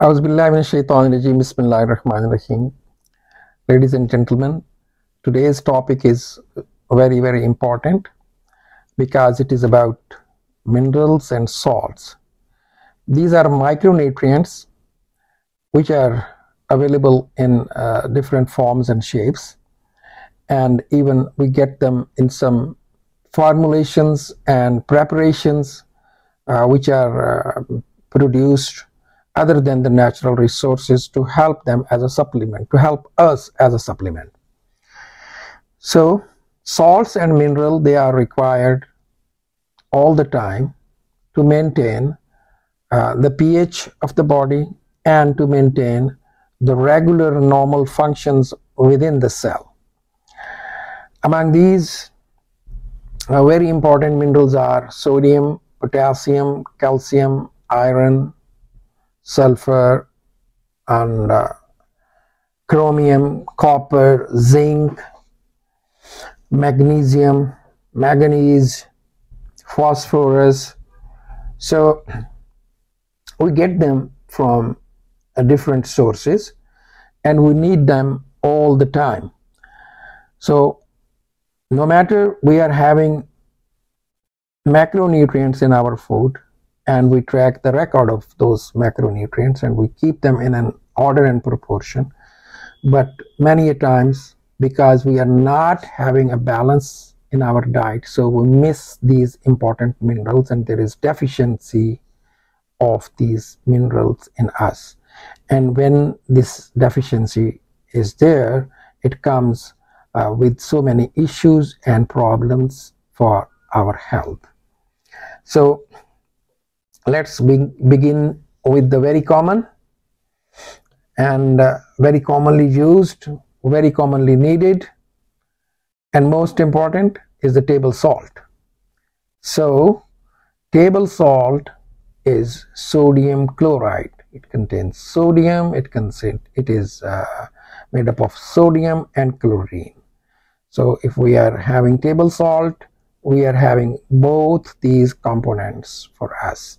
Auzubillahiminash-shaytanir-rajeem. Bismillahir-rahmanir-rahim. Ladies and gentlemen, today's topic is very important because it is about minerals and salts. These are micronutrients which are available in different forms and shapes, and even we get them in some formulations and preparations which are produced other than the natural resources to help them as a supplement, to help us as a supplement. So salts and mineral, they are required all the time to maintain the pH of the body and to maintain the regular normal functions within the cell. Among these very important minerals are sodium, potassium, calcium, iron, sulfur, and chromium, copper, zinc, magnesium, manganese, phosphorus. So we get them from different sources and we need them all the time. So no matter we are having macronutrients in our food, and we track the record of those macronutrients and we keep them in an order and proportion, but many a times because we are not having a balance in our diet, so we miss these important minerals and there is deficiency of these minerals in us. And when this deficiency is there, it comes with so many issues and problems for our health. So let's begin with the very common and very commonly used, very commonly needed, and most important is the table salt. So table salt is sodium chloride. It contains sodium, it is made up of sodium and chlorine. So if we are having table salt, we are having both these components for us.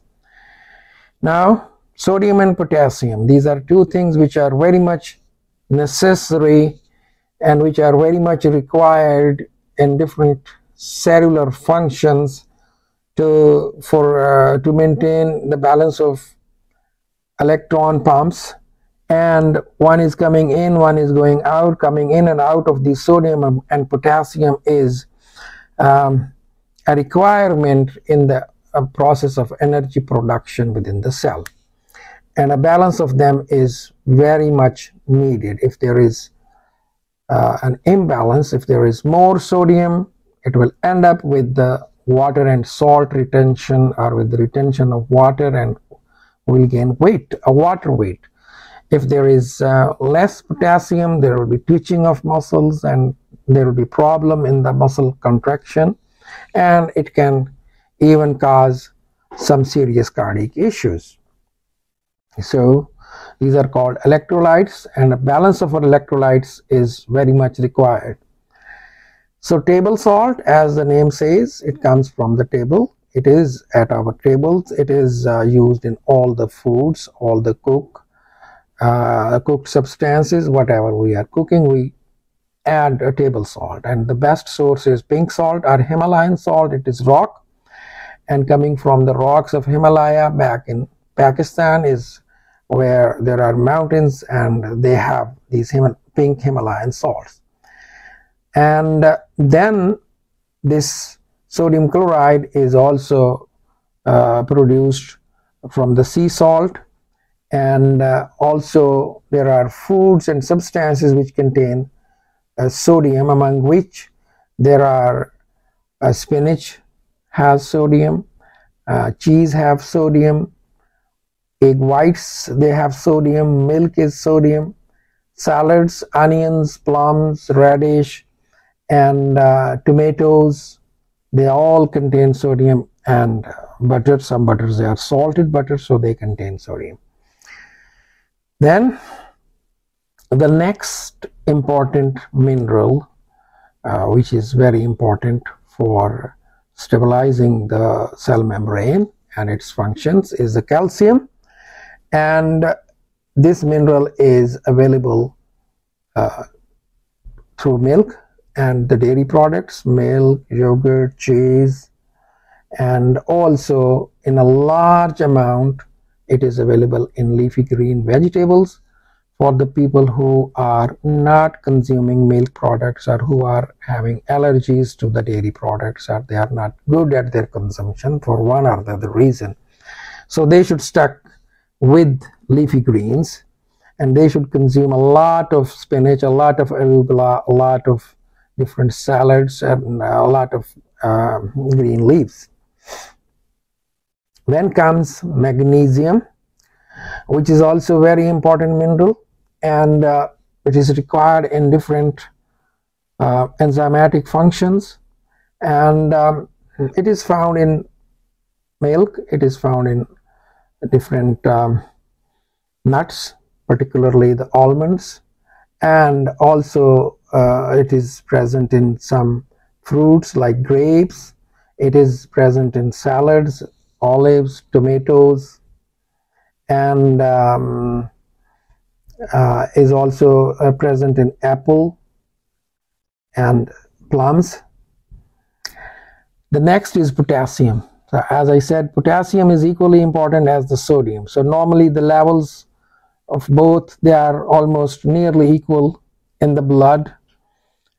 Now, sodium and potassium, these are two things which are very much necessary and which are very much required in different cellular functions to maintain the balance of electron pumps, and one is coming in, one is going out. Coming in and out of the sodium and potassium is a requirement in the process of energy production within the cell, and a balance of them is very much needed. If there is an imbalance, if there is more sodium, it will end up with the water and salt retention, or with the retention of water, and will gain weight, a water weight. If there is less potassium, there will be twitching of muscles and there will be problem in the muscle contraction, and it can even cause some serious cardiac issues. So these are called electrolytes, and a balance of electrolytes is very much required. So table salt, as the name says, it comes from the table. It is at our tables. It is used in all the foods, all the cooked substances, whatever we are cooking, we add a table salt. And the best source is pink salt or Himalayan salt. It is rock, and coming from the rocks of Himalaya back in Pakistan is where there are mountains and they have these pink Himalayan salts. And then this sodium chloride is also produced from the sea salt, and also there are foods and substances which contain sodium, among which there are spinach has sodium, cheese have sodium, egg whites, they have sodium, milk is sodium, salads, onions, plums, radish, and tomatoes, they all contain sodium, and butter, some butters, they are salted butter, so they contain sodium. Then the next important mineral which is very important for stabilizing the cell membrane and its functions is the calcium. And this mineral is available through milk and the dairy products, milk, yogurt, cheese, and also in a large amount it is available in leafy green vegetables for the people who are not consuming milk products or who are having allergies to the dairy products, or they are not good at their consumption for one or the other reason. So they should stick with leafy greens, and they should consume a lot of spinach, a lot of arugula, a lot of different salads, and a lot of green leaves. Then comes magnesium, which is also very important mineral, and it is required in different enzymatic functions, and it is found in milk, it is found in different nuts, particularly the almonds, and also it is present in some fruits like grapes. It is present in salads, olives, tomatoes, and is also present in apple and plums. The next is potassium. So as I said, potassium is equally important as the sodium. So normally the levels of both, they are almost nearly equal in the blood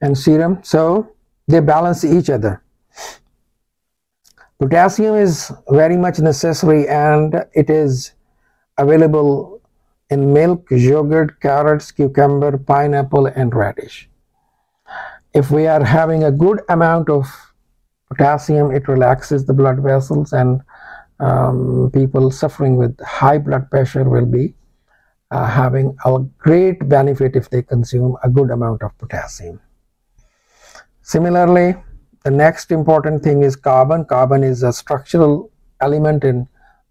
and serum, so they balance each other. Potassium is very much necessary, and it is available in milk, yogurt, carrots, cucumber, pineapple, and radish. If we are having a good amount of potassium, it relaxes the blood vessels, and people suffering with high blood pressure will be having a great benefit if they consume a good amount of potassium. Similarly, the next important thing is carbon. Carbon is a structural element in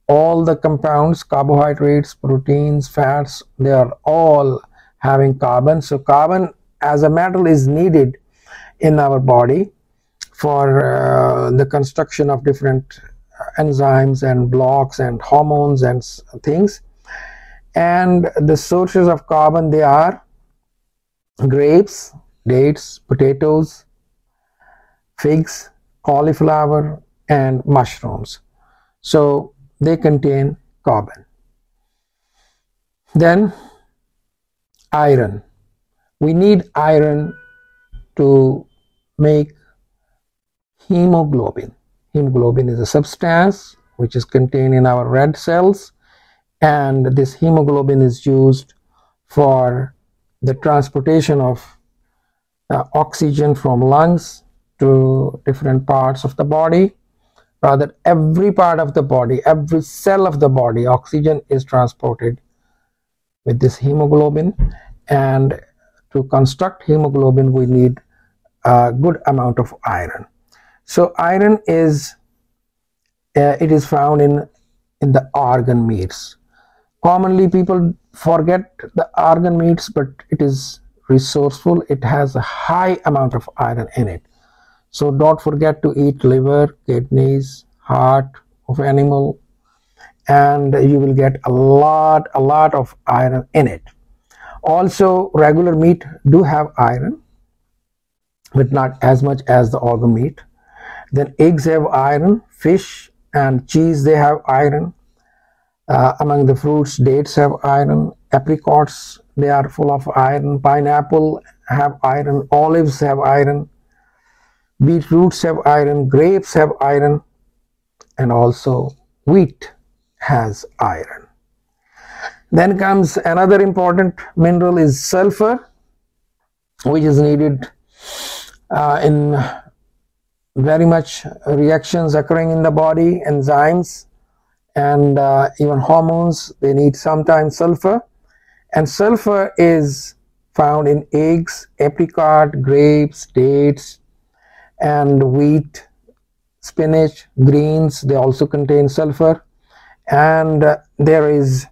all the compounds, carbohydrates, proteins, fats, they are all having carbon. So carbon as a metal is needed in our body for the construction of different enzymes and blocks and hormones and things. And the sources of carbon, they are grapes, dates, potatoes, figs, cauliflower, and mushrooms. So they contain carbon. Then iron. We need iron to make hemoglobin. Hemoglobin is a substance which is contained in our red cells, and this hemoglobin is used for the transportation of oxygen from lungs to different parts of the body. Rather, every part of the body, every cell of the body, oxygen is transported with this hemoglobin, and to construct hemoglobin we need a good amount of iron. So iron is it is found in the organ meats. Commonly people forget the organ meats, but it is resourceful. It has a high amount of iron in it. So don't forget to eat liver, kidneys, heart of animal, and you will get a lot of iron in it. Also, regular meat do have iron, but not as much as the organ meat. Then eggs have iron, fish and cheese, they have iron. Among the fruits, dates have iron, apricots, they are full of iron, pineapple have iron, olives have iron, beetroots have iron, grapes have iron, and also wheat has iron. Then comes another important mineral is sulfur, which is needed in very much reactions occurring in the body, enzymes, and even hormones, they need sometimes sulfur. And sulfur is found in eggs, apricot, grapes, dates, and wheat, spinach, greens, they also contain sulfur. And there is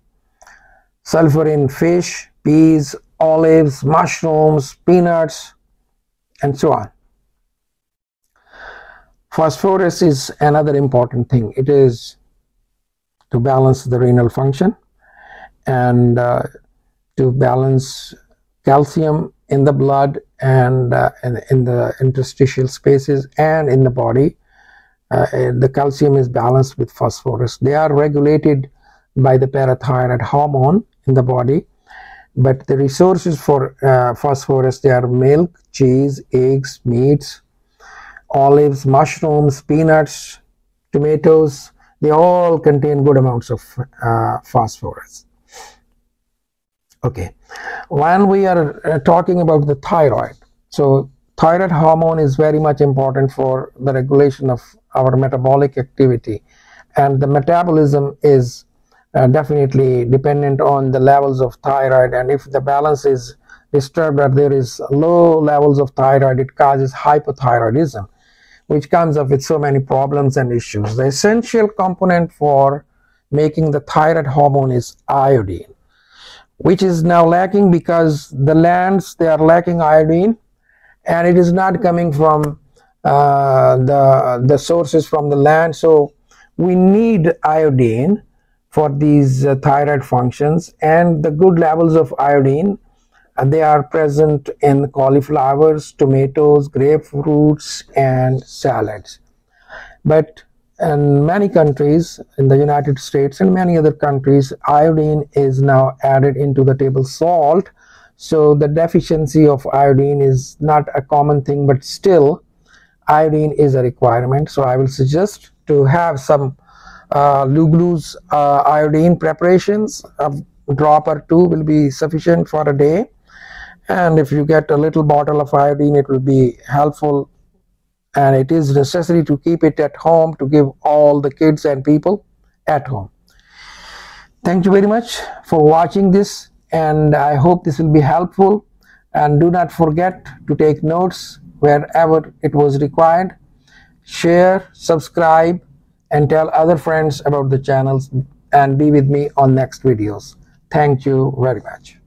sulfur in fish, peas, olives, mushrooms, peanuts, and so on. Phosphorus is another important thing. It is to balance the renal function, and to balance calcium in the blood and in the interstitial spaces and in the body. The calcium is balanced with phosphorus. They are regulated by the parathyroid hormone in the body, but the resources for phosphorus, they are milk, cheese, eggs, meats, olives, mushrooms, peanuts, tomatoes. They all contain good amounts of phosphorus. Okay, when we are talking about the thyroid, so thyroid hormone is very much important for the regulation of our metabolic activity, and the metabolism is definitely dependent on the levels of thyroid, and if the balance is disturbed or there is low levels of thyroid, it causes hypothyroidism, which comes up with so many problems and issues. The essential component for making the thyroid hormone is iodine, which is now lacking because the lands, they are lacking iodine, and it is not coming from the sources from the land. So we need iodine for these thyroid functions, and the good levels of iodine, they are present in cauliflowers, tomatoes, grapefruits, and salads. But in many countries, in the United States and many other countries, iodine is now added into the table salt. So the deficiency of iodine is not a common thing, but still iodine is a requirement. So I will suggest to have some Luglu's iodine preparations. A drop or two will be sufficient for a day, and if you get a little bottle of iodine, it will be helpful, and it is necessary to keep it at home to give all the kids and people at home. Thank you very much for watching this, and I hope this will be helpful, and do not forget to take notes wherever it was required. Share, subscribe, and tell other friends about the channels, and be with me on next videos. Thank you very much.